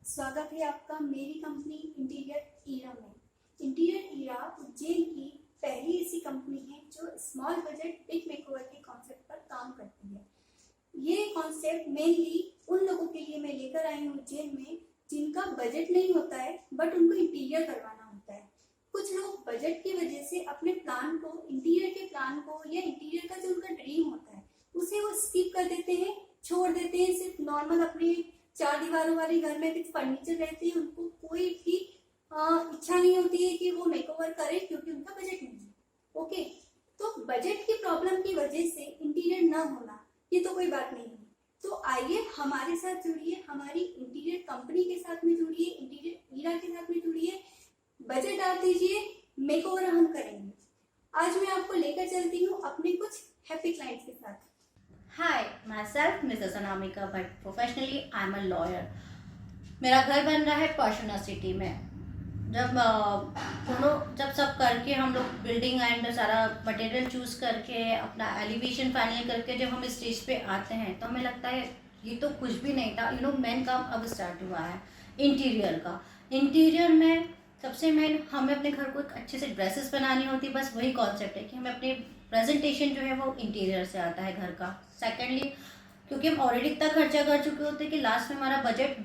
स्वागत है आपका मेरी कंपनी इंटीरियर ईरा में। इंटीरियर ईरा उज्जैन की पहली ऐसी कंपनी है जो स्मॉल बजट बिग मेकओवर के कॉन्सेप्ट पर काम करती है। ये कॉन्सेप्ट मेनली उन लोगों के लिए मैं लेकर आई हूँ उज्जैन में जिनका बजट नहीं होता है बट उनको इंटीरियर करवाना होता है। कुछ लोग बजट की वजह से अपने प्लान को, इंटीरियर के प्लान को या इंटीरियर का जो उनका ड्रीम होता है उसे वो स्किप कर देते हैं, छोड़ देते हैं। सिर्फ नॉर्मल अपने 4 दीवारों वाले घर में कुछ फर्नीचर रहते हैं, उनको कोई भी इच्छा नहीं होती है कि वो मेकओवर करे क्योंकि उनका बजट नहीं है। ओके, तो बजट की प्रॉब्लम की वजह से इंटीरियर ना होना ये तो कोई बात नहीं है। तो आइए हमारे साथ जुड़िए, हमारी इंटीरियर कंपनी के साथ में जुड़िए, इंटीरियर ईरा के साथ में जुड़िए, बजट डाल दीजिए, मेकओवर हम करेंगे। आज मैं आपको लेकर चलती हूँ अपने कुछ हैप्पी क्लाइंट्स के साथ। Hi, myself Mrs. Anamika Bhatt. Professionally, I'm a lawyer. मेरा घर बन रहा है पाशुना सिटी में। जब सब करके हम लोग बिल्डिंग एंड सारा मटेरियल चूज करके अपना एलिवेशन फाइनल करके जब हम स्टेज पे आते हैं तो हमें लगता है ये तो कुछ भी नहीं था। मेन काम अब स्टार्ट हुआ है इंटीरियर का। इंटीरियर में सबसे मेन हमें अपने घर को एक अच्छे से ड्रेसेस बनानी होती है। बस वही कॉन्सेप्ट है कि हमें अपने प्रेजेंटेशन जो है वो इंटीरियर से आता है घर का। सेकेंडली, क्योंकि हम ऑलरेडी इतना खर्चा कर चुके होते हैं कि लास्ट में हमारा बजट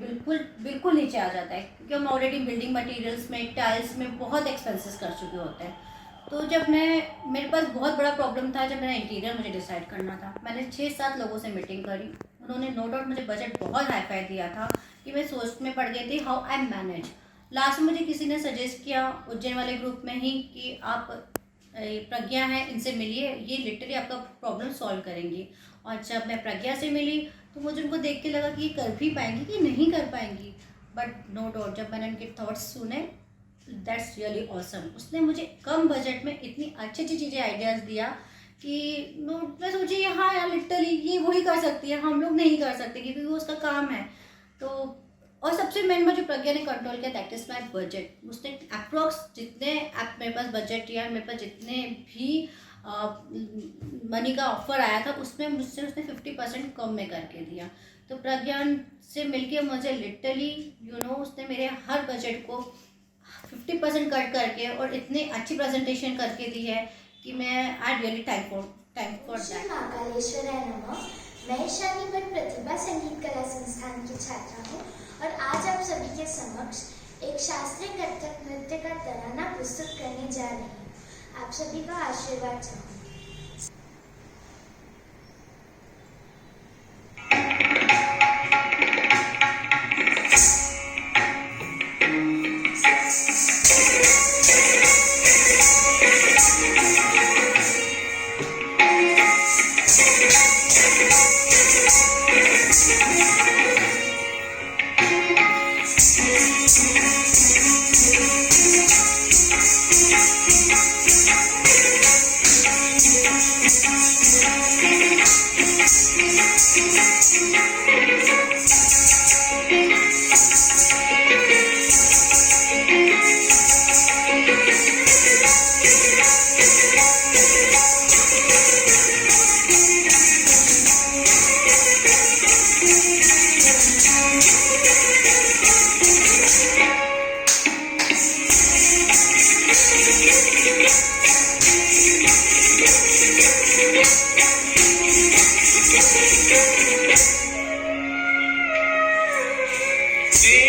बिल्कुल नीचे आ जाता है, क्योंकि हम ऑलरेडी बिल्डिंग मटेरियल्स में, टाइल्स में बहुत एक्सपेंसेस कर चुके होते हैं। तो जब मेरे पास बहुत बड़ा प्रॉब्लम था जब मेरा इंटीरियर मुझे डिसाइड करना था। मैंने 6-7 लोगों से मीटिंग करी, उन्होंने नो डाउट मुझे बजट बहुत हाई फाई दिया था कि मैं सोच में पड़ गई थी हाउ आई मैनेज। लास्ट में मुझे किसी ने सजेस्ट किया उज्जैन वाले ग्रुप में ही कि आप प्रज्ञा है, इनसे मिलिए, ये लिटरली आपका प्रॉब्लम सॉल्व करेंगी। और जब मैं प्रज्ञा से मिली तो मुझे उनको देख के लगा कि ये कर भी पाएंगी कि नहीं कर पाएंगी। बट नो डाउट जब मैंने उनके थॉट्स सुने, दैट्स रियली ऑसम। उसने मुझे कम बजट में इतनी अच्छी चीज़ें आइडियाज़ दिया कि मैं सोची हाँ यार लिटरली ये वही कर सकती है, हम लोग नहीं कर सकते क्योंकि वो उसका काम है। तो और सबसे मेन जो प्रज्ञा ने कंट्रोल किया दैट इज़ माई बजट। उसने अप्रॉक्स जितने मेरे पास बजट या मेरे पास जितने भी मनी का ऑफर आया था उसमें मुझसे उसने 50% कम में करके दिया। तो प्रज्ञा से मिलके मुझे लिटरली उसने मेरे हर बजट को 50% कट करके और इतनी अच्छी प्रेजेंटेशन करके दी है कि मैं I really thank for that. महाकालेश्वराय नमः। मैं शानी भट्ट प्रतिभा संगीत कला संस्थान की छात्रा हूँ और आज आप सभी के समक्ष एक शास्त्रीय कथक नृत्य का तराना प्रस्तुत करने जा रही हूँ। आप सभी का आशीर्वाद चाहूँगी। See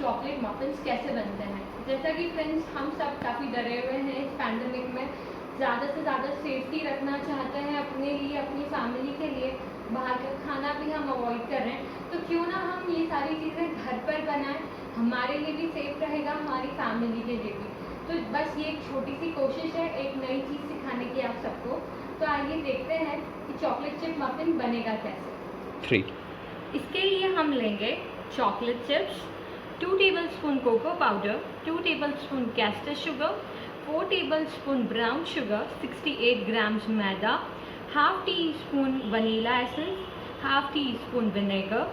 चॉकलेट मफिन्स कैसे बनते हैं। जैसा कि फ्रेंड्स हम सब काफ़ी डरे हुए हैं इस पैंडमिक में, ज़्यादा से ज़्यादा सेफ्टी रखना चाहते हैं अपने लिए, अपनी फैमिली के लिए। बाहर का खाना भी हम अवॉइड कर रहे हैं, तो क्यों ना हम ये सारी चीज़ें घर पर बनाएं, हमारे लिए भी सेफ रहेगा, हमारी फैमिली के लिए भी। तो बस ये एक छोटी सी कोशिश है एक नई चीज़ सिखाने की आप सबको। तो आइए देखते हैं कि चॉकलेट चिप मफिन बनेगा कैसे। इसके लिए हम लेंगे chocolate chips, 2 tablespoon cocoa powder, 2 tablespoon caster sugar, 4 tablespoon brown sugar, 68 grams maida, half teaspoon vanilla essence, half teaspoon vinegar,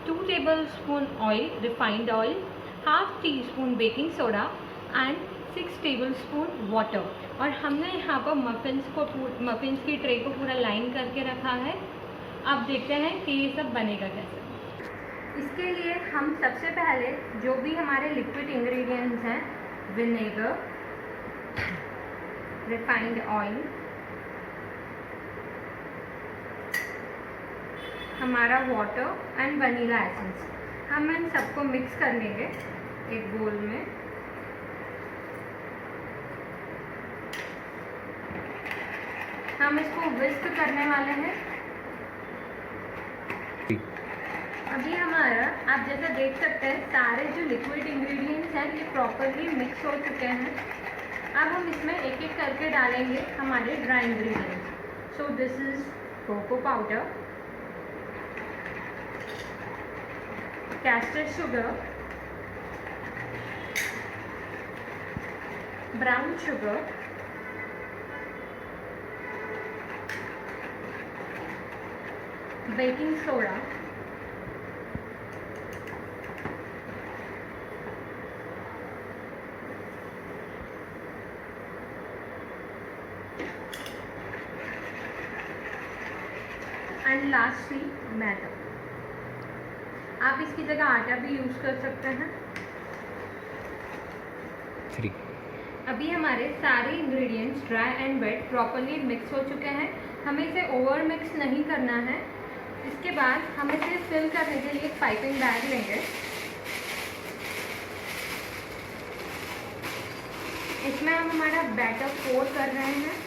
2 tablespoon oil, refined oil, half teaspoon baking soda and 6 tablespoon water. और हमने यहाँ पर muffins की tray को पूरा line करके रखा है। अब देखते हैं कि ये सब बनेगा कैसे। इसके लिए हम सबसे पहले जो भी हमारे लिक्विड इंग्रेडिएंट्स हैं, विनेगर, रिफाइंड ऑयल, हमारा वाटर एंड वनीला एसेंस, हम इन सबको मिक्स कर लेंगे एक बोल में। हम इसको विस्क करने वाले हैं। अभी हमारा, आप जैसा देख सकते हैं, सारे जो लिक्विड इंग्रेडिएंट्स हैं ये प्रॉपरली मिक्स हो चुके हैं। अब हम इसमें एक एक करके डालेंगे हमारे dry ingredients. So this is cocoa powder, caster sugar, brown sugar, baking soda, and lastly maida. आप इसकी जगह आटा भी यूज़ कर सकते हैं। अभी हमारे सारे ingredients dry and wet properly mix हो चुके हैं। हमें इसे ओवर मिक्स नहीं करना है। इसके बाद हम इसे फिल करने के लिए एक पाइपिंग बैग लेंगे। इसमें हम हमारा बैटर पोर कर रहे हैं।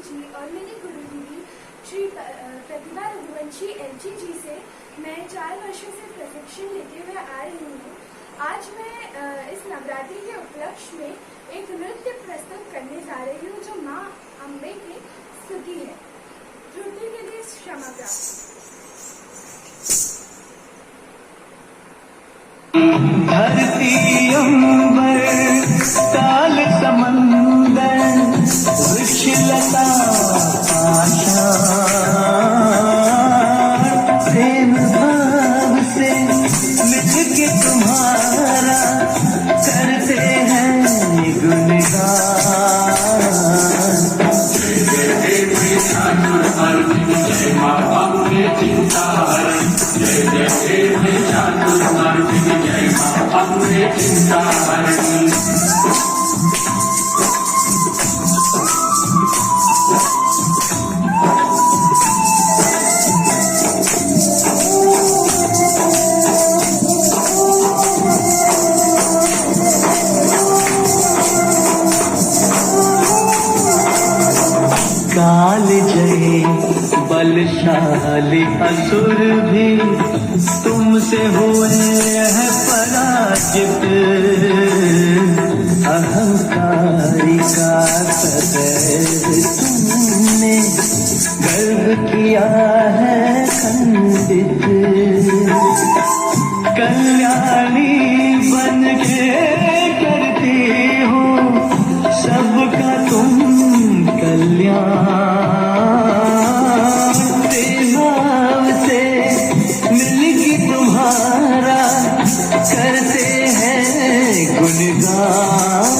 जी और मेरे गुरुजी श्री प्रतिभा रघुवंशी LG जी से मैं 4 वर्षों से प्रशिक्षण लेते हुए आ रही हूँ। आज मैं इस नवरात्रि के उपलक्ष्य में एक नृत्य प्रस्तुत करने जा रही हूँ जो माँ अम्बे की स्तुति है। त्रुटि के लिए क्षमा प्राप्त। धरती अंबर काल समंदर वृक्ष लता प्रेम भाव से मिलके तुम्हारा करते हैं काल जय बलशाली असुर भी तुमसे हुए हैं पराजित। अहंकारी का सदैव तुमने गर्व किया है खंडित। कल्याणी बन के करती हो सबका तुम कल्याण। भाव से मिलके तुम्हारा करते हैं गुणगान।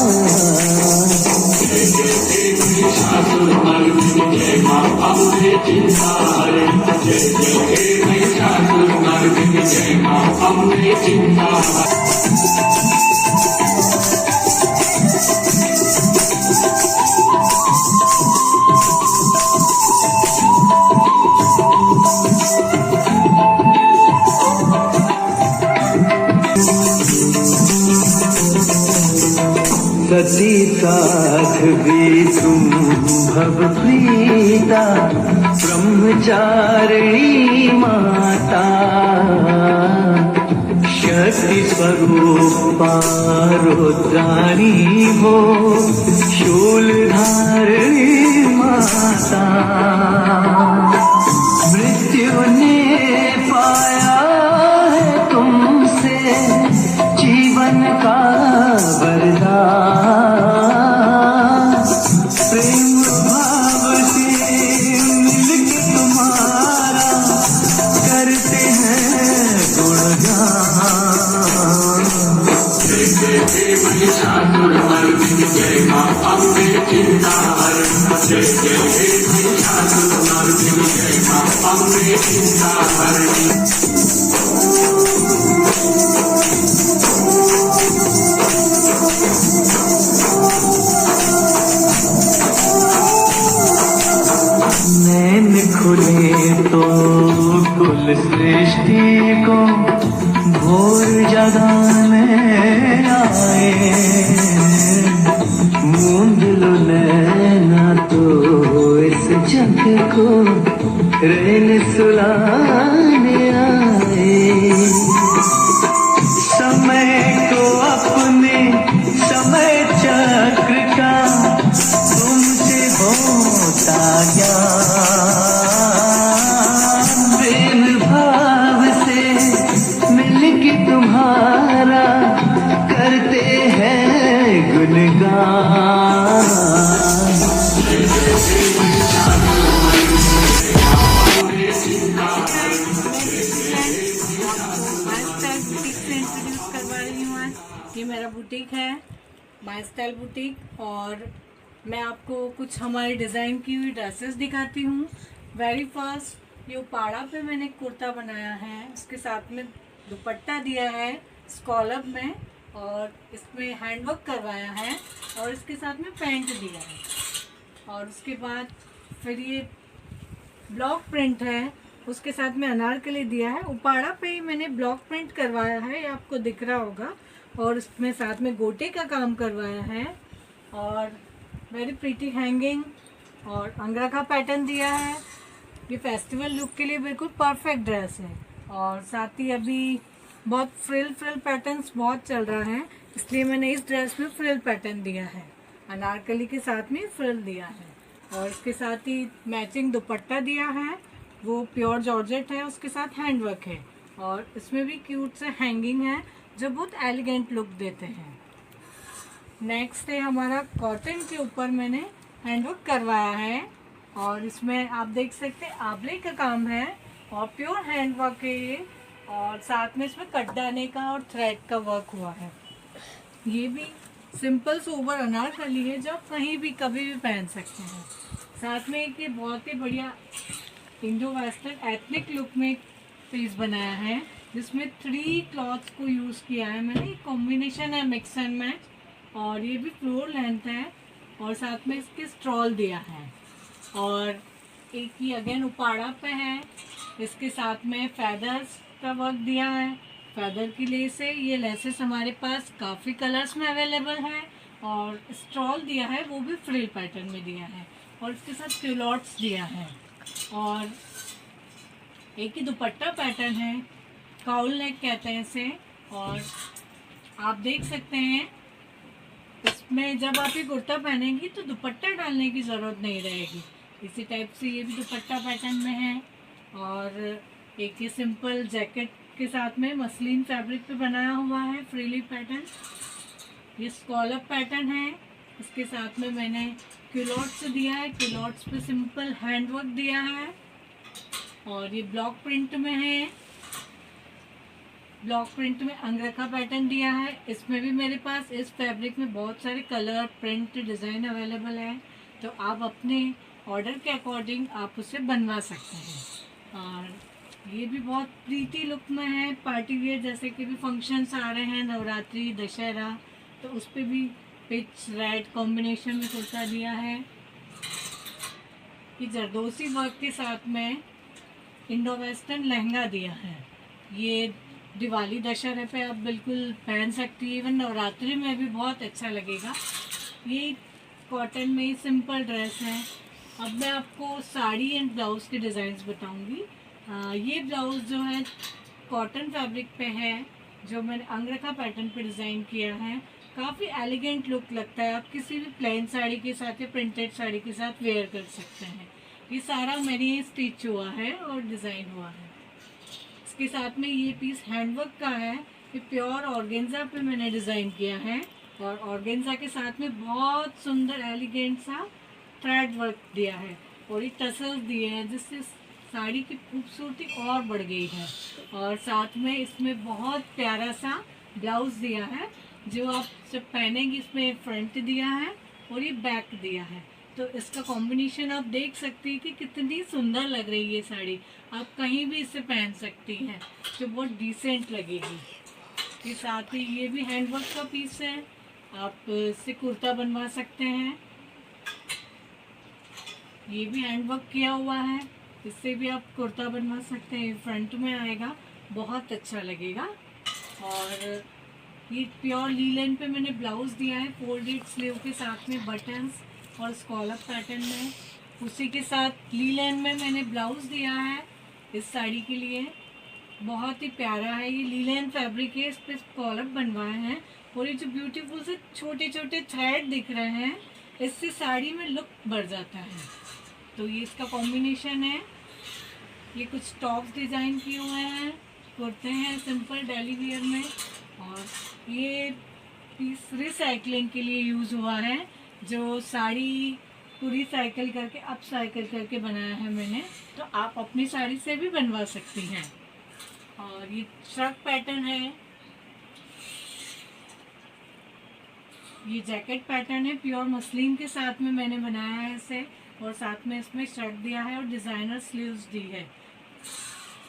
सती साध्वी तुम भव प्रीता ब्रह्मचारिणी माता। शक्ति स्वरूपा रुद्राणी हो शूलधारिणी माता। मृत्यु ने पाया है तुमसे जीवन का वरदान। प्रेम भाव से मिलके तुम्हारा करते हैं गुणगान। नैन खुले तो कुल सृष्टि को भोर जगाने आए। मूंद लो नैना तो इस जग को रैन सुलाने आए। समय को अपने समय चक्र का तुमसे होता ज्ञान। प्रेम भाव से मिलके तुम्हारा करते हैं गुणगान। ये मेरा बुटीक है माई स्टाइल बुटीक और मैं आपको कुछ हमारी डिज़ाइन की हुई ड्रेसेस दिखाती हूँ। वेरी फर्स्ट ये उपाड़ा पे मैंने कुर्ता बनाया है, इसके साथ में दुपट्टा दिया है स्कॉलप में और इसमें हैंडवर्क करवाया है और इसके साथ में पैंट दिया है। और उसके बाद फिर ये ब्लॉक प्रिंट है, उसके साथ में अनारकली दिया है। उपाड़ा पे ही मैंने ब्लॉक प्रिंट करवाया है, ये आपको दिख रहा होगा। और इसमें साथ में गोटे का काम करवाया है और वेरी प्रीटी हैंगिंग और अंगरा का पैटर्न दिया है। ये फेस्टिवल लुक के लिए बिल्कुल परफेक्ट ड्रेस है। और साथ ही अभी बहुत फ्रिल पैटर्न्स बहुत चल रहा है, इसलिए मैंने इस ड्रेस में फ्रिल पैटर्न दिया है। अनारकली के साथ में फ्रिल दिया है और इसके साथ ही मैचिंग दुपट्टा दिया है, वो प्योर जॉर्जेट है, उसके साथ हैंडवर्क है और इसमें भी क्यूट से हैंगिंग है जो बहुत एलिगेंट लुक देते हैं। नेक्स्ट है हमारा कॉटन के ऊपर मैंने हैंडवर्क करवाया है और इसमें आप देख सकते हैं आंवले का काम है और प्योर हैंडवर्क है ये, और साथ में इसमें कटदाने का और थ्रेड का वर्क हुआ है। ये भी सिंपल सोबर अनारकली है जो आप कहीं भी कभी भी पहन सकते हैं। साथ में एक ये बहुत ही बढ़िया इंडो वेस्टर्न एथनिक लुक में पीस बनाया है जिसमें 3 क्लॉथ्स को यूज़ किया है मैंने। कॉम्बिनेशन है मिक्स एंड मैच और ये भी फ्लोर लेंथ है और साथ में इसके स्ट्रॉल दिया है और एक ही अगेन उपाड़ा पे है, इसके साथ में फेदर्स का वर्क दिया है। फेदर की लेस है, ये लेसेस हमारे पास काफ़ी कलर्स में अवेलेबल है और स्ट्रॉल दिया है वो भी फ्रिल पैटर्न में दिया है और इसके साथ क्यूलॉट्स दिया है और एक ही दुपट्टा पैटर्न है, काउल नेक कहते हैं इसे। और आप देख सकते हैं इसमें जब आप ये कुर्ता पहनेंगी तो दुपट्टा डालने की ज़रूरत नहीं रहेगी। इसी टाइप से ये भी दुपट्टा पैटर्न में है और एक ये सिंपल जैकेट के साथ में मसलिन फैब्रिक पे बनाया हुआ है फ्रीली पैटर्न। ये स्कॉलप पैटर्न है, इसके साथ में मैंने क्यूलॉट्स दिया है, क्यूलॉट्स पे सिंपल हैंडवर्क दिया है और ये ब्लॉक प्रिंट में है। ब्लॉक प्रिंट में अंगरा का पैटर्न दिया है। इसमें भी मेरे पास इस फैब्रिक में बहुत सारे कलर प्रिंट डिज़ाइन अवेलेबल है, तो आप अपने ऑर्डर के अकॉर्डिंग आप उसे बनवा सकते हैं। और ये भी बहुत प्रीटी लुक में है, पार्टी वेयर जैसे कि भी फंक्शंस आ रहे हैं, नवरात्रि दशहरा, तो उस पर भी पिच रेड कॉम्बिनेशन में कुर्ता दिया है। ये जरदोसी वर्क के साथ में इंडो वेस्टर्न लहंगा दिया है। ये दिवाली दशहरे पे आप बिल्कुल पहन सकती है, इवन नवरात्रि में भी बहुत अच्छा लगेगा। ये कॉटन में सिंपल ड्रेस है। अब मैं आपको साड़ी एंड ब्लाउज़ के डिज़ाइंस बताऊंगी। ये ब्लाउज़ जो है कॉटन फैब्रिक पे है, जो मैंने अंगरखा पैटर्न पे डिज़ाइन किया है। काफ़ी एलिगेंट लुक लगता है, आप किसी भी प्लेन साड़ी के साथ या प्रिंटेड साड़ी के साथ वेयर कर सकते हैं। ये सारा मेरे स्टिच हुआ है और डिज़ाइन हुआ है। इसके साथ में ये पीस हैंडवर्क का है, ये प्योर ऑर्गेन्जा पे मैंने डिज़ाइन किया है और ऑर्गेन्जा के साथ में बहुत सुंदर एलिगेंट सा थ्रेड वर्क दिया है और ये टसल्स दिए हैं जिससे साड़ी की खूबसूरती और बढ़ गई है। और साथ में इसमें बहुत प्यारा सा ब्लाउज़ दिया है जो आप जब पहनेंगी, इसमें फ्रंट दिया है और ये बैक दिया है, तो इसका कॉम्बिनेशन आप देख सकती हैं कि कितनी सुंदर लग रही है ये साड़ी। आप कहीं भी इसे पहन सकती हैं जो बहुत डिसेंट लगेगी। ये साथ ही ये भी हैंडवर्क का पीस है, आप इससे कुर्ता बनवा सकते हैं। ये भी हैंडवर्क किया हुआ है, इससे भी आप कुर्ता बनवा सकते हैं। फ्रंट में आएगा, बहुत अच्छा लगेगा। और ये प्योर लीलन पे मैंने ब्लाउज़ दिया है, फोल्डेड स्लीव के साथ में बटन्स और स्कॉलप पैटर्न में। उसी के साथ लीलन में मैंने ब्लाउज़ दिया है इस साड़ी के लिए। बहुत ही प्यारा है, ये लीलन फैब्रिक है, इस पर स्कॉलप बनवाए हैं और ये जो ब्यूटीफुल से छोटे छोटे थ्रेड दिख रहे हैं, इससे साड़ी में लुक बढ़ जाता है। तो ये इसका कॉम्बिनेशन है। ये कुछ टॉप्स डिज़ाइन किए हुए हैं, कुर्ते हैं सिंपल डेली वेयर में। और ये पीस रिसाइकलिंग के लिए यूज़ हुआ है, जो साड़ी को रिसाइकिल करके अप साइकिल करके बनाया है मैंने, तो आप अपनी साड़ी से भी बनवा सकती हैं। और ये श्रग पैटर्न है, ये जैकेट पैटर्न है, प्योर मसलिन के साथ में मैंने बनाया है इसे और साथ में इसमें श्रग दिया है और डिज़ाइनर स्लीव्स दी है।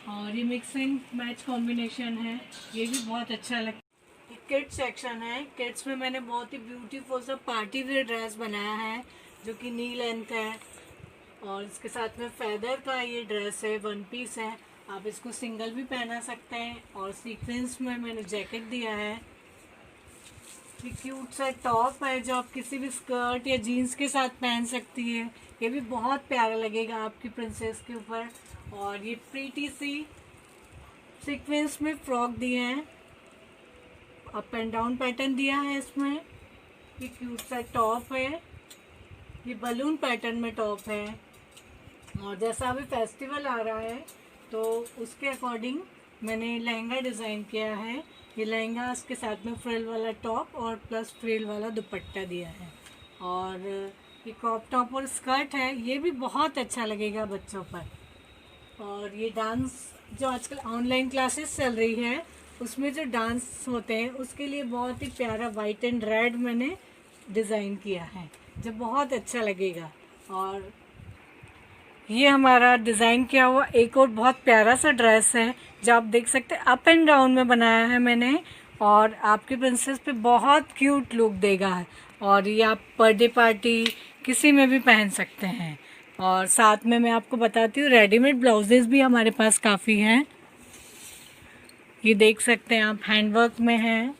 और ये मिक्सिंग मैच कॉम्बिनेशन है, ये भी बहुत अच्छा लगता है। किड्स सेक्शन है, किड्स में मैंने बहुत ही ब्यूटीफुल सा पार्टी वेयर ड्रेस बनाया है जो कि नी लेंथ है और इसके साथ में फेदर का ये ड्रेस है, वन पीस है। आप इसको सिंगल भी पहना सकते हैं और सीक्वेंस में मैंने जैकेट दिया है। ये क्यूट सा टॉप है जो आप किसी भी स्कर्ट या जीन्स के साथ पहन सकती है। ये भी बहुत प्यारा लगेगा आपकी प्रिंसेस के ऊपर। और ये प्रीटी सी सीक्वेंस में फ्रॉक दिए हैं, अप एंड डाउन पैटर्न दिया है इसमें। ये क्यूट सा टॉप है, ये बलून पैटर्न में टॉप है। और जैसा अभी फेस्टिवल आ रहा है तो उसके अकॉर्डिंग मैंने लहंगा डिज़ाइन किया है। ये लहंगा इसके साथ में फ्रिल वाला टॉप और प्लस फ्रिल वाला दुपट्टा दिया है। और ये क्रॉप टॉप और स्कर्ट है, ये भी बहुत अच्छा लगेगा बच्चों पर। और ये डांस जो आजकल ऑनलाइन क्लासेस चल रही है उसमें जो डांस होते हैं उसके लिए बहुत ही प्यारा वाइट एंड रेड मैंने डिज़ाइन किया है जो बहुत अच्छा लगेगा। और ये हमारा डिज़ाइन किया हुआ एक और बहुत प्यारा सा ड्रेस है जो आप देख सकते हैं, अप एंड डाउन में बनाया है मैंने और आपकी प्रिंसेस पे बहुत क्यूट लुक देगा। और ये आप बर्थडे पार्टी किसी में भी पहन सकते हैं। और साथ में मैं आपको बताती हूँ रेडीमेड ब्लाउजेस भी हमारे पास काफ़ी हैं। ये देख सकते हैं आप, हैंडवर्क में है।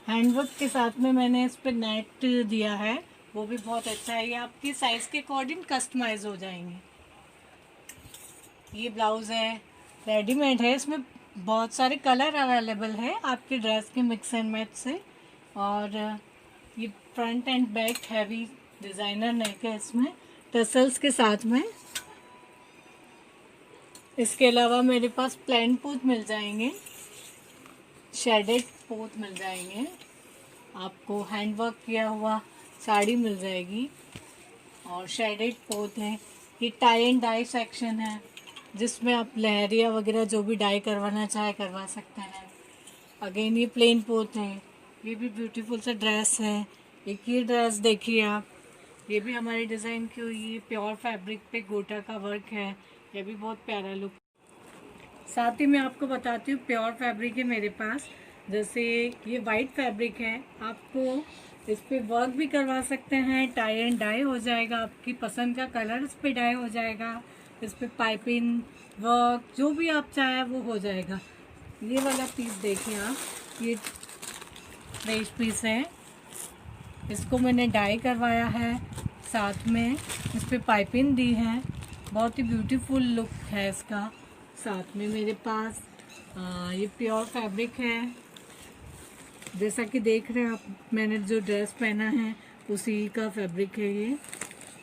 हैंडवर्क के साथ में मैंने इस पर नेट दिया है, वो भी बहुत अच्छा है। ये आपकी साइज़ के अकॉर्डिंग कस्टमाइज हो जाएंगे। ये ब्लाउज़ है, रेडीमेड है, इसमें बहुत सारे कलर अवेलेबल है आपके ड्रेस के मिक्स एंड मैच से। और ये front and back heavy designer neck है इसमें टसल्स के साथ में। इसके अलावा मेरे पास प्लेन पोत मिल जाएंगे, शेडेड पोत मिल जाएंगे, आपको हैंडवर्क किया हुआ साड़ी मिल जाएगी और शेडेड पोत है। ये टाई एंड डाई सेक्शन है जिसमें आप लहरिया वगैरह जो भी डाई करवाना चाहे करवा सकते हैं। अगेन ये प्लेन पोत है, ये भी ब्यूटीफुल सा ड्रेस है। एक ये ड्रेस देखिए आप, ये भी हमारी डिज़ाइन की हुई है, प्योर फैब्रिक पे गोटा का वर्क है, ये भी बहुत प्यारा लुक। साथ ही मैं आपको बताती हूँ प्योर फैब्रिक है मेरे पास, जैसे ये वाइट फैब्रिक है, आपको इस पे वर्क भी करवा सकते हैं, टाई एंड डाई हो जाएगा, आपकी पसंद का कलर इस पे डाई हो जाएगा, इस पे पाइपिंग वर्क जो भी आप चाहें वो हो जाएगा। ये वाला पीस देखिए आप, ये फ्रेश पीस है, इसको मैंने डाई करवाया है, साथ में इस पे पाइपिंग दी है, बहुत ही ब्यूटीफुल लुक है इसका। साथ में मेरे पास ये प्योर फैब्रिक है, जैसा कि देख रहे हैं आप, मैंने जो ड्रेस पहना है उसी का फैब्रिक है, ये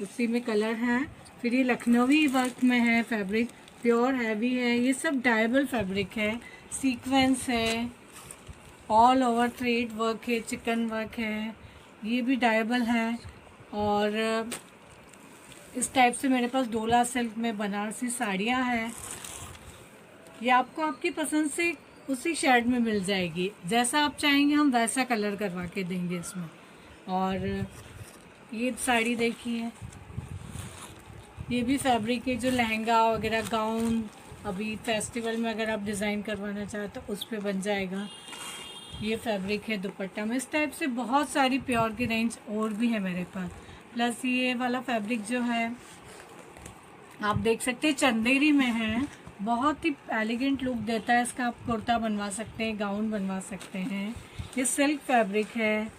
उसी में कलर है। फिर ये लखनवी वर्क में है फैब्रिक, प्योर हैवी है, ये सब डायबल फैब्रिक है, सीक्वेंस है, ऑल ओवर थ्रेड वर्क है, चिकन वर्क है, ये भी डायबल है। और इस टाइप से मेरे पास डोला सिल्क में बनारसी साड़ियाँ हैं, ये आपको आपकी पसंद से उसी शेड में मिल जाएगी, जैसा आप चाहेंगे हम वैसा कलर करवा के देंगे इसमें। और ये साड़ी देखिए, ये भी फैब्रिक है, जो लहंगा वगैरह गाउन अभी फेस्टिवल में अगर आप डिज़ाइन करवाना चाहें तो उस पर बन जाएगा। ये फैब्रिक है दुपट्टा में। इस टाइप से बहुत सारी प्योर की रेंज और भी है मेरे पास। प्लस ये वाला फैब्रिक जो है आप देख सकते हैं चंदेरी में है, बहुत ही एलिगेंट लुक देता है इसका। आप कुर्ता बनवा सकते हैं, गाउन बनवा सकते हैं। ये सिल्क फैब्रिक है,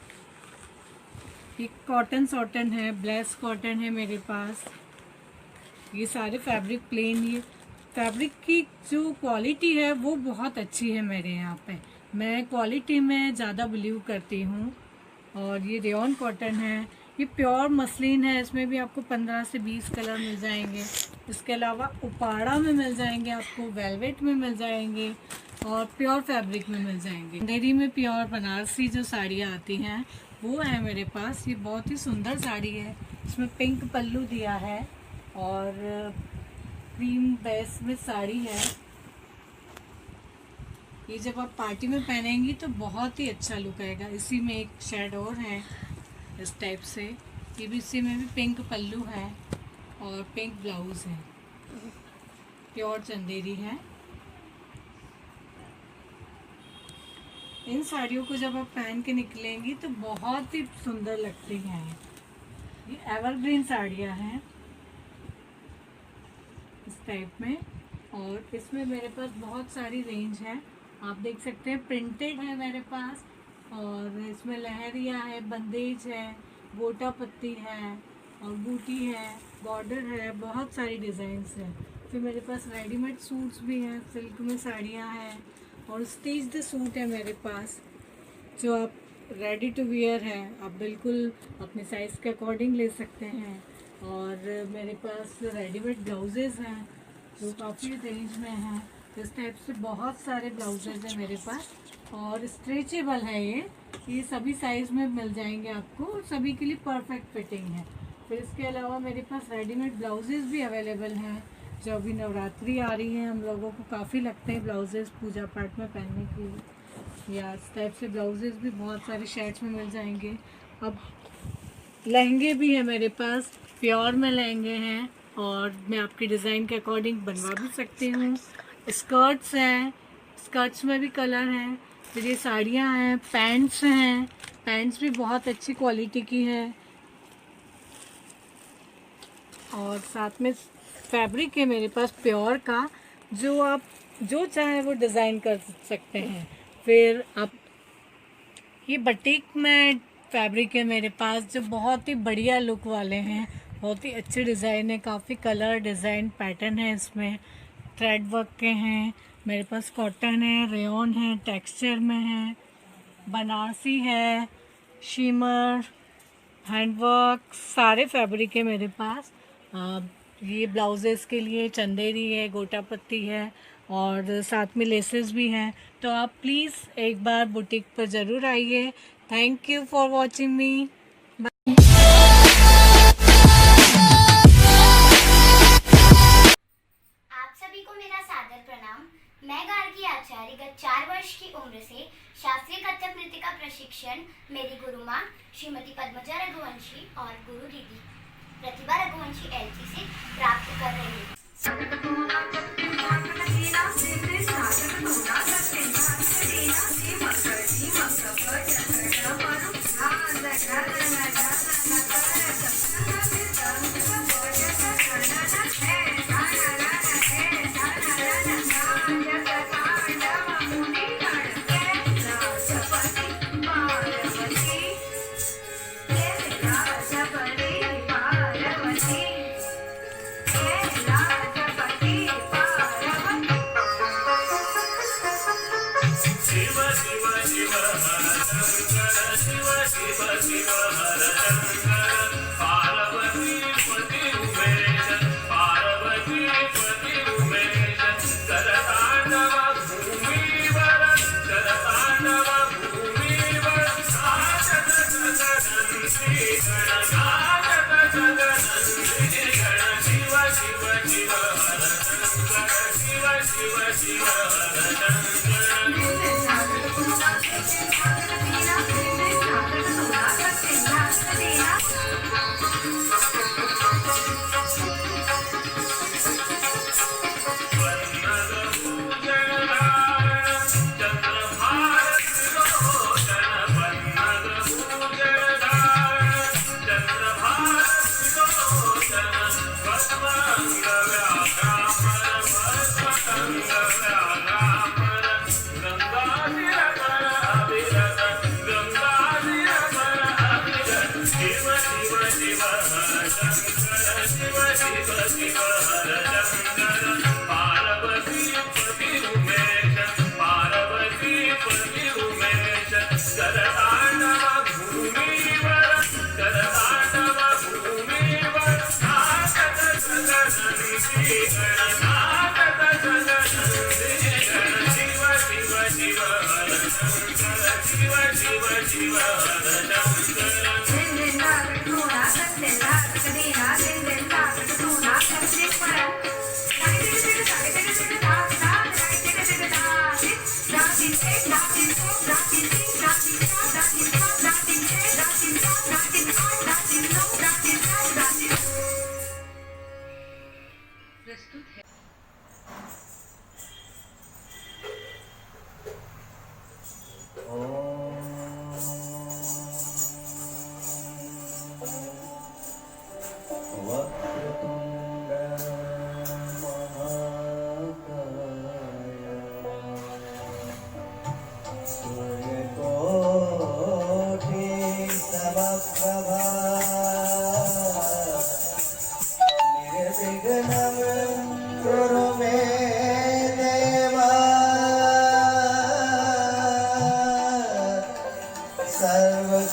ये कॉटन सॉटन है, ब्लेस कॉटन है मेरे पास। ये सारे फैब्रिक प्लेन, ये फैब्रिक की जो क्वालिटी है वो बहुत अच्छी है मेरे यहाँ पे, मैं क्वालिटी में ज़्यादा बिलीव करती हूँ। और ये रेयॉन कॉटन है, ये प्योर मसलिन है, इसमें भी आपको 15 से 20 कलर मिल जाएंगे। इसके अलावा उपाड़ा में मिल जाएंगे, आपको वेलवेट में मिल जाएंगे और प्योर फैब्रिक में मिल जाएंगे। डेरी में प्योर बनारसी जो साड़ियाँ आती हैं वो है मेरे पास। ये बहुत ही सुंदर साड़ी है, इसमें पिंक पल्लू दिया है और क्रीम बेस में साड़ी है। ये जब आप पार्टी में पहनेंगी तो बहुत ही अच्छा लुक आएगा। इसी में एक शेड और है इस टाइप से, ये भी इसी में भी पिंक पल्लू है और पिंक ब्लाउज है, प्योर चंदेरी है। इन साड़ियों को जब आप पहन के निकलेंगी तो बहुत ही सुंदर लगती हैं। ये एवरग्रीन साड़ियाँ हैं इस टाइप में, और इसमें मेरे पास बहुत सारी रेंज है। आप देख सकते हैं प्रिंटेड है मेरे पास, और इसमें लहरिया है, बंदेज है, गोटा पत्ती है और बूटी है, बॉर्डर है, बहुत सारी डिज़ाइंस हैं। फिर मेरे पास रेडीमेड सूट्स भी हैं, सिल्क में साड़ियाँ हैं, और स्टिच्ड सूट है मेरे पास जो आप रेडी टू वियर है, आप बिल्कुल अपने साइज़ के अकॉर्डिंग ले सकते हैं। और मेरे पास रेडीमेड ब्लाउजेज़ हैं जो काफ़ी रेंज में हैं। इस टाइप से बहुत सारे ब्लाउजेज़ हैं मेरे पास, और स्ट्रेचेबल है ये सभी साइज़ में मिल जाएंगे आपको, और सभी के लिए परफेक्ट फिटिंग है। फिर इसके अलावा मेरे पास रेडीमेड ब्लाउजेज़ भी अवेलेबल हैं, जो अभी नवरात्रि आ रही है, हम लोगों को काफ़ी लगते हैं ब्लाउजेज़ पूजा पाठ में पहनने के लिए। या इस टाइप से ब्लाउजेज़ भी बहुत सारे शेड्स में मिल जाएंगे। अब लहंगे भी है मेरे पास, प्योर में लहंगे हैं, और मैं आपकी डिज़ाइन के अकॉर्डिंग बनवा भी सकती हूँ। स्कर्ट्स हैं, स्कर्ट्स में भी कलर हैं। फिर ये साड़ियाँ हैं, पैंट्स हैं, पैंट्स भी बहुत अच्छी क्वालिटी की है, और साथ में फैब्रिक है मेरे पास प्योर का, जो आप जो चाहे वो डिज़ाइन कर सकते हैं। फिर आप ये बटीक में फैब्रिक है मेरे पास, जो बहुत ही बढ़िया लुक वाले हैं, बहुत ही अच्छे डिज़ाइन है, काफ़ी कलर डिज़ाइन पैटर्न है इसमें, थ्रेड वर्क के हैं मेरे पास, कॉटन है, रेयॉन है, टेक्सचर में है, बनारसी है, शिमर, हैंडवर्क, सारे फैब्रिक है मेरे पास। ये ब्लाउजेस के लिए चंदेरी है, गोटा पत्ती है, और साथ में लेसेस भी हैं। तो आप प्लीज़ एक बार बुटीक पर ज़रूर आइए। थैंक यू फॉर वॉचिंग मी। आप सभी को मेरा सादर प्रणाम। मैं गार्गी आचार्य गत 4 वर्ष की उम्र से शास्त्रीय कथक नृत्य का प्रशिक्षण मेरी गुरु माँ श्रीमती पद्मजा रघुवंशी और गुरु दीदी प्रतिभा रघुवंशी एलची से प्राप्त कर रही हूँ।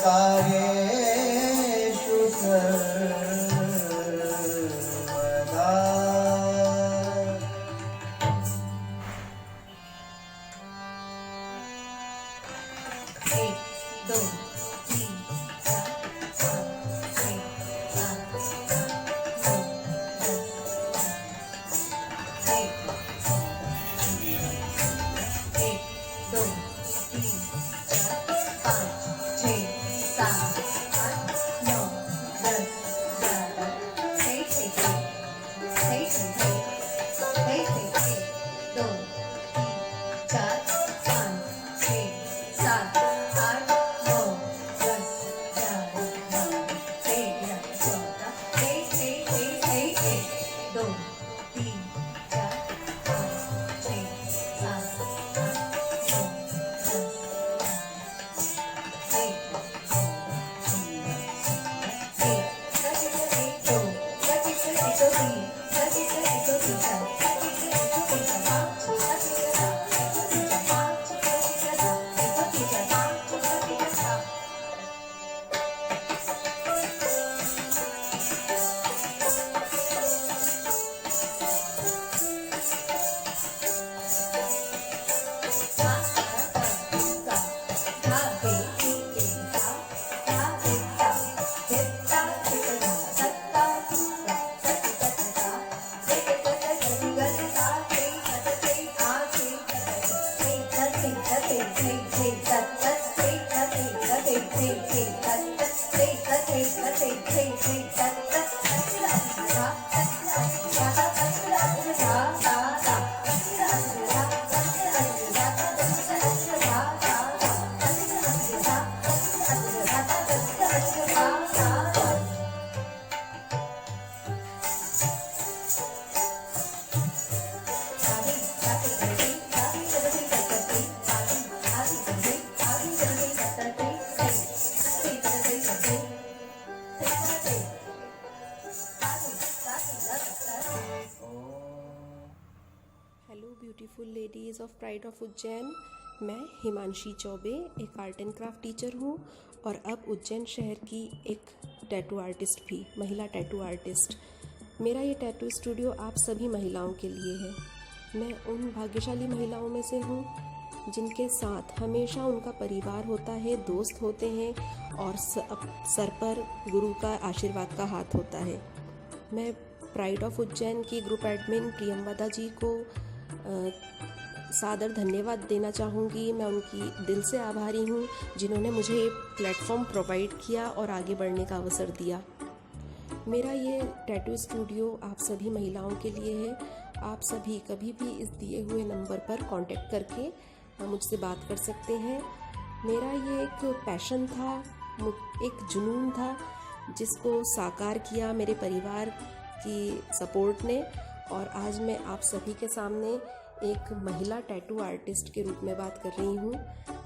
कार्येषु सर्वदा। एक दो तीन चार पाँच छः सात आठ नौ दस एक दो तीन चार पाँच छः सात आठ नौ दस 2 3 4 5 6 7 8 9 10 11 12 13 14 2 3 4 5 6 7 8 9 hello beautiful ladies of pride of Ujjain. मैं हिमांशी चौबे एक आर्ट एंड क्राफ्ट टीचर हूँ और अब उज्जैन शहर की एक टैटू आर्टिस्ट भी, महिला टैटू आर्टिस्ट। मेरा ये टैटू स्टूडियो आप सभी महिलाओं के लिए है। मैं उन भाग्यशाली महिलाओं में से हूँ जिनके साथ हमेशा उनका परिवार होता है, दोस्त होते हैं और सर पर गुरु का आशीर्वाद का हाथ होता है। मैं प्राइड ऑफ उज्जैन की ग्रुप एडमिन प्रियंवदा जी को सादर धन्यवाद देना चाहूँगी। मैं उनकी दिल से आभारी हूँ जिन्होंने मुझे ये प्लेटफॉर्म प्रोवाइड किया और आगे बढ़ने का अवसर दिया। मेरा ये टैटू स्टूडियो आप सभी महिलाओं के लिए है। आप सभी कभी भी इस दिए हुए नंबर पर कांटेक्ट करके मुझसे बात कर सकते हैं। मेरा ये एक पैशन था, एक जुनून था जिसको साकार किया मेरे परिवार की सपोर्ट ने, और आज मैं आप सभी के सामने एक महिला टैटू आर्टिस्ट के रूप में बात कर रही हूँ।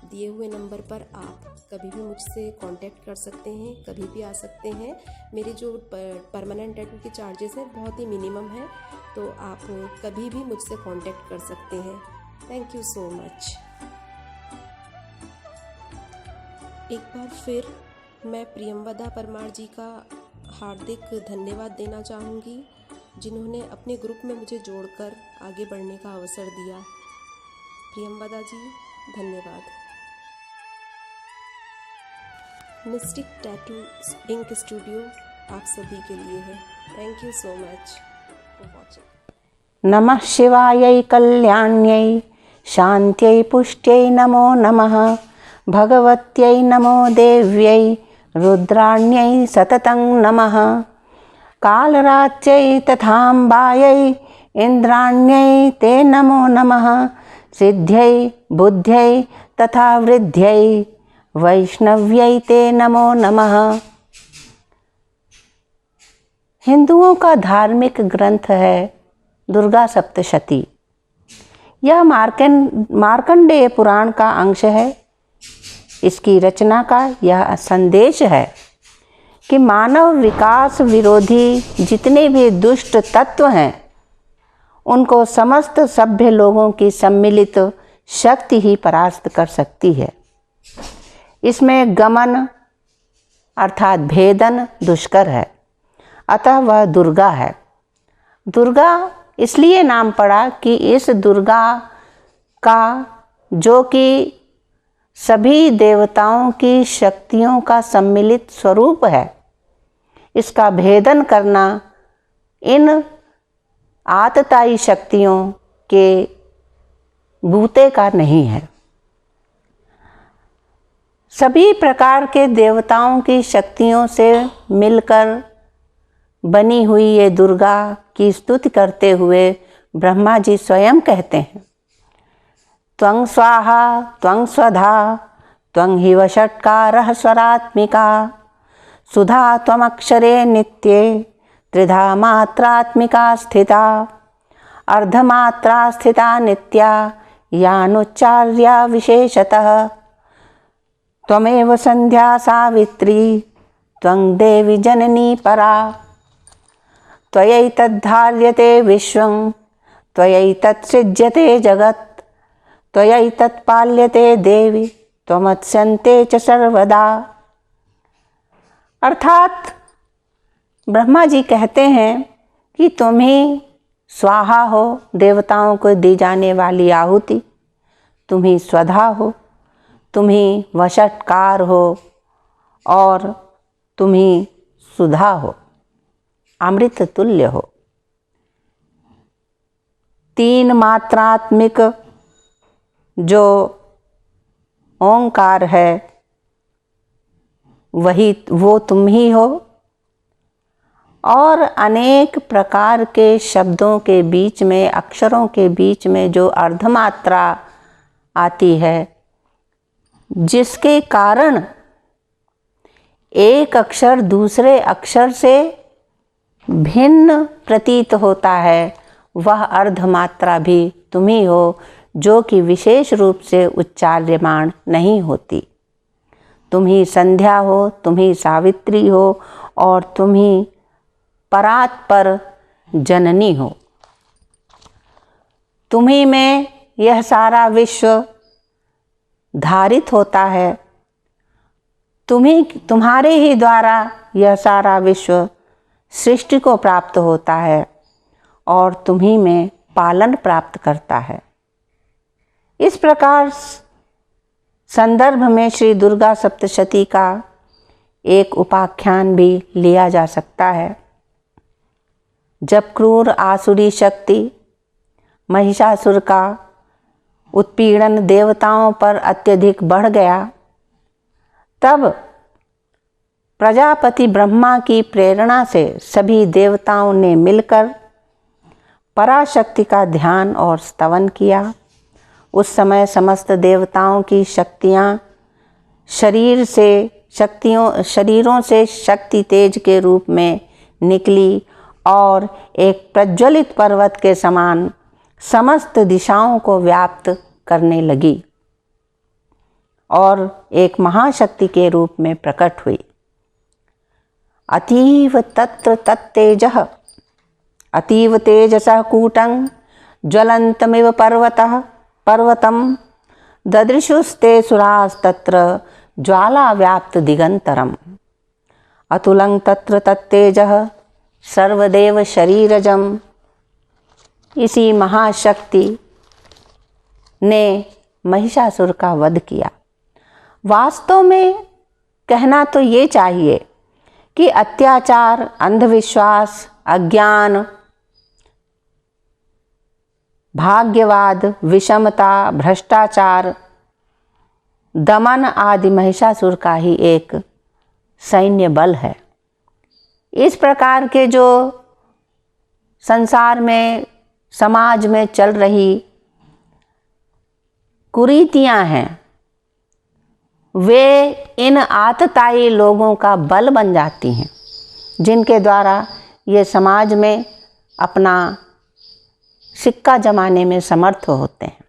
दिए हुए नंबर पर आप कभी भी मुझसे कांटेक्ट कर सकते हैं, कभी भी आ सकते हैं। मेरे जो परमानेंट टैटू के चार्जेस हैं बहुत ही मिनिमम है, तो आप कभी भी मुझसे कांटेक्ट कर सकते हैं। Thank you so much. एक बार फिर मैं प्रियंवदा परमार जी का हार्दिक धन्यवाद देना चाहूँगी जिन्होंने अपने ग्रुप में मुझे जोड़कर आगे बढ़ने का अवसर दिया। प्रियंवदा जी धन्यवाद। मिस्टिक टैटू इंक स्टूडियो आप सभी के लिए है। Thank you so much for watching. नमः शिवायै कल्याण्यै शान्त्यै पुष्ट्यै नमो नमः। भगवत्यै नमो देव्यै रुद्राण्यै सततं नमः। कालरात्यै तथाम्बायै इन्द्राण्यै ते नमो नमः। सिद्ध्यै बुद्ध्यै तथा वृद्ध्यै वैष्णव्यै ते नमो नमः। हिंदुओं का धार्मिक ग्रंथ है दुर्गा सप्तशती। यह मार्कंडेय पुराण का अंश है। इसकी रचना का यह संदेश है कि मानव विकास विरोधी जितने भी दुष्ट तत्व हैं उनको समस्त सभ्य लोगों की सम्मिलित शक्ति ही परास्त कर सकती है। इसमें गमन, अर्थात भेदन दुष्कर है, अतः वह दुर्गा है। दुर्गा इसलिए नाम पड़ा कि इस दुर्गा का, जो कि सभी देवताओं की शक्तियों का सम्मिलित स्वरूप है, इसका भेदन करना इन आतताई शक्तियों के बूते का नहीं है। सभी प्रकार के देवताओं की शक्तियों से मिलकर बनी हुई ये दुर्गा की स्तुति करते हुए ब्रह्मा जी स्वयं कहते हैं, त्वं स्वाहा त्वं स्वधा त्वं हि वषट्कारः स्वरात्मिका सुधा त्वमक्षरे नित्ये त्रिधा मात्रात्मिका स्थिता अर्धमात्रा स्थिता नित्या यानुच्चार्या विशेषतः त्वमेव संध्या सावित्री त्वं देवी जननी परा त्वयैतद्धार्यते विश्वं त्वयैतत्सृज्यते जगत् त्वयैतत्पाल्यते देवी त्वमत्स्यन्ते च सर्वदा। अर्थात ब्रह्मा जी कहते हैं कि तुम ही स्वाहा हो, देवताओं को दी जाने वाली आहुति, तुम ही स्वधा हो, तुम ही वषट्कार हो और तुम ही सुधा हो, अमृत तुल्य हो। तीन मात्रात्मिक जो ओंकार है वो तुम ही हो, और अनेक प्रकार के शब्दों के बीच में, अक्षरों के बीच में जो अर्धमात्रा आती है, जिसके कारण एक अक्षर दूसरे अक्षर से भिन्न प्रतीत होता है, वह अर्धमात्रा भी तुम ही हो, जो कि विशेष रूप से उच्चार्यमाण नहीं होती। तुम ही संध्या हो, तुम ही सावित्री हो और तुम ही परात्पर जननी हो। तुम्ही में यह सारा विश्व धारित होता है, तुम्हारे ही द्वारा यह सारा विश्व सृष्टि को प्राप्त होता है और तुम्ही में पालन प्राप्त करता है। इस प्रकार संदर्भ में श्री दुर्गा सप्तशती का एक उपाख्यान भी लिया जा सकता है। जब क्रूर आसुरी शक्ति महिषासुर का उत्पीड़न देवताओं पर अत्यधिक बढ़ गया, तब प्रजापति ब्रह्मा की प्रेरणा से सभी देवताओं ने मिलकर पराशक्ति का ध्यान और स्तवन किया। उस समय समस्त देवताओं की शक्तियाँ शरीरों से शक्ति तेज के रूप में निकली और एक प्रज्वलित पर्वत के समान समस्त दिशाओं को व्याप्त करने लगी और एक महाशक्ति के रूप में प्रकट हुई। अतीव तत्र तत्तेजः अतीव तेजसः कूटं ज्वलन्तमिव पर्वतं ददृशुस्ते सुरास्तत्र ज्वालाव्याप्त दिगंतरम अतुलं तत्र तत्तेजः सर्वदेव शरीरजम। इसी महाशक्ति ने महिषासुर का वध किया। वास्तव में कहना तो ये चाहिए कि अत्याचार, अंधविश्वास, अज्ञान, भाग्यवाद, विषमता, भ्रष्टाचार, दमन आदि महिषासुर का ही एक सैन्य बल है। इस प्रकार के जो संसार में, समाज में चल रही कुरीतियां हैं, वे इन आतताई लोगों का बल बन जाती हैं, जिनके द्वारा ये समाज में अपना सिक्का जमाने में समर्थ होते हैं।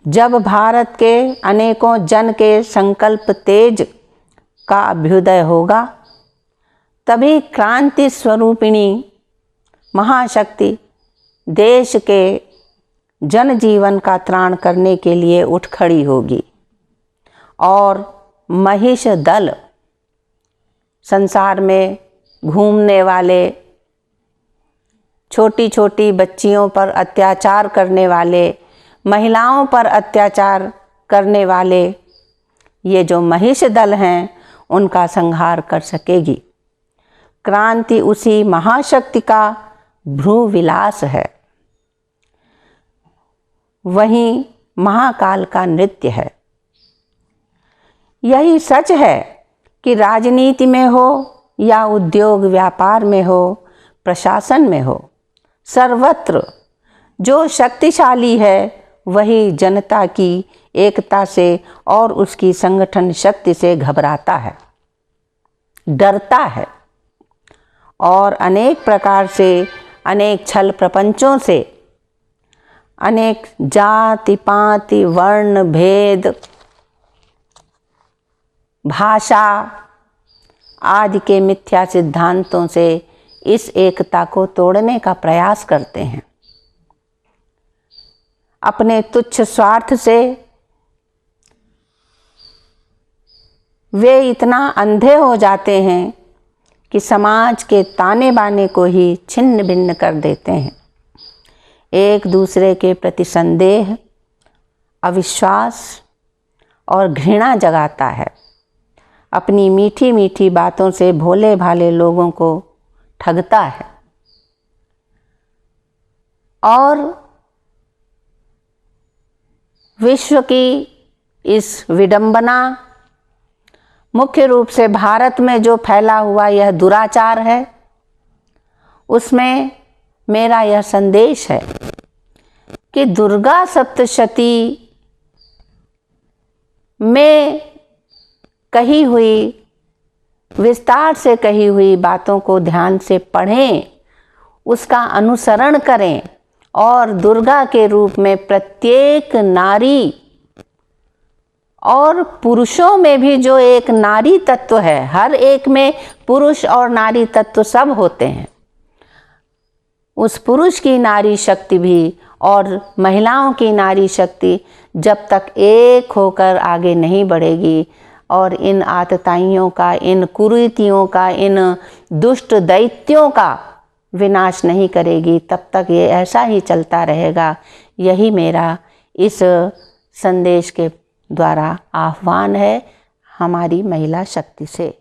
जब भारत के अनेकों जन के संकल्प तेज का अभ्युदय होगा, तभी क्रांति स्वरूपिणी महाशक्ति देश के जनजीवन का त्राण करने के लिए उठ खड़ी होगी और महिष दल, संसार में घूमने वाले, छोटी छोटी बच्चियों पर अत्याचार करने वाले, महिलाओं पर अत्याचार करने वाले ये जो महिष दल हैं उनका संहार कर सकेगी। क्रांति उसी महाशक्ति का भ्रू विलास है, वहीं महाकाल का नृत्य है। यही सच है कि राजनीति में हो या उद्योग व्यापार में हो, प्रशासन में हो, सर्वत्र जो शक्तिशाली है वही जनता की एकता से और उसकी संगठन शक्ति से घबराता है, डरता है और अनेक प्रकार से, अनेक छल प्रपंचों से, अनेक जाति पाति वर्ण भेद भाषा आदि के मिथ्या सिद्धांतों से इस एकता को तोड़ने का प्रयास करते हैं। अपने तुच्छ स्वार्थ से वे इतना अंधे हो जाते हैं कि समाज के ताने बाने को ही छिन्न भिन्न कर देते हैं। एक दूसरे के प्रति संदेह, अविश्वास और घृणा जगाता है। अपनी मीठी मीठी बातों से भोले भाले लोगों को ठगता है और विश्व की इस विडंबना, मुख्य रूप से भारत में जो फैला हुआ यह दुराचार है, उसमें मेरा यह संदेश है कि दुर्गा सप्तशती में कही हुई, विस्तार से कही हुई बातों को ध्यान से पढ़ें, उसका अनुसरण करें और दुर्गा के रूप में प्रत्येक नारी और पुरुषों में भी जो एक नारी तत्व है, हर एक में पुरुष और नारी तत्व सब होते हैं, उस पुरुष की नारी शक्ति भी और महिलाओं की नारी शक्ति जब तक एक होकर आगे नहीं बढ़ेगी और इन आतताइयों का, इन कुरीतियों का, इन दुष्ट दैत्यों का विनाश नहीं करेगी, तब तक ये ऐसा ही चलता रहेगा। यही मेरा इस संदेश के द्वारा आह्वान है हमारी महिला शक्ति से।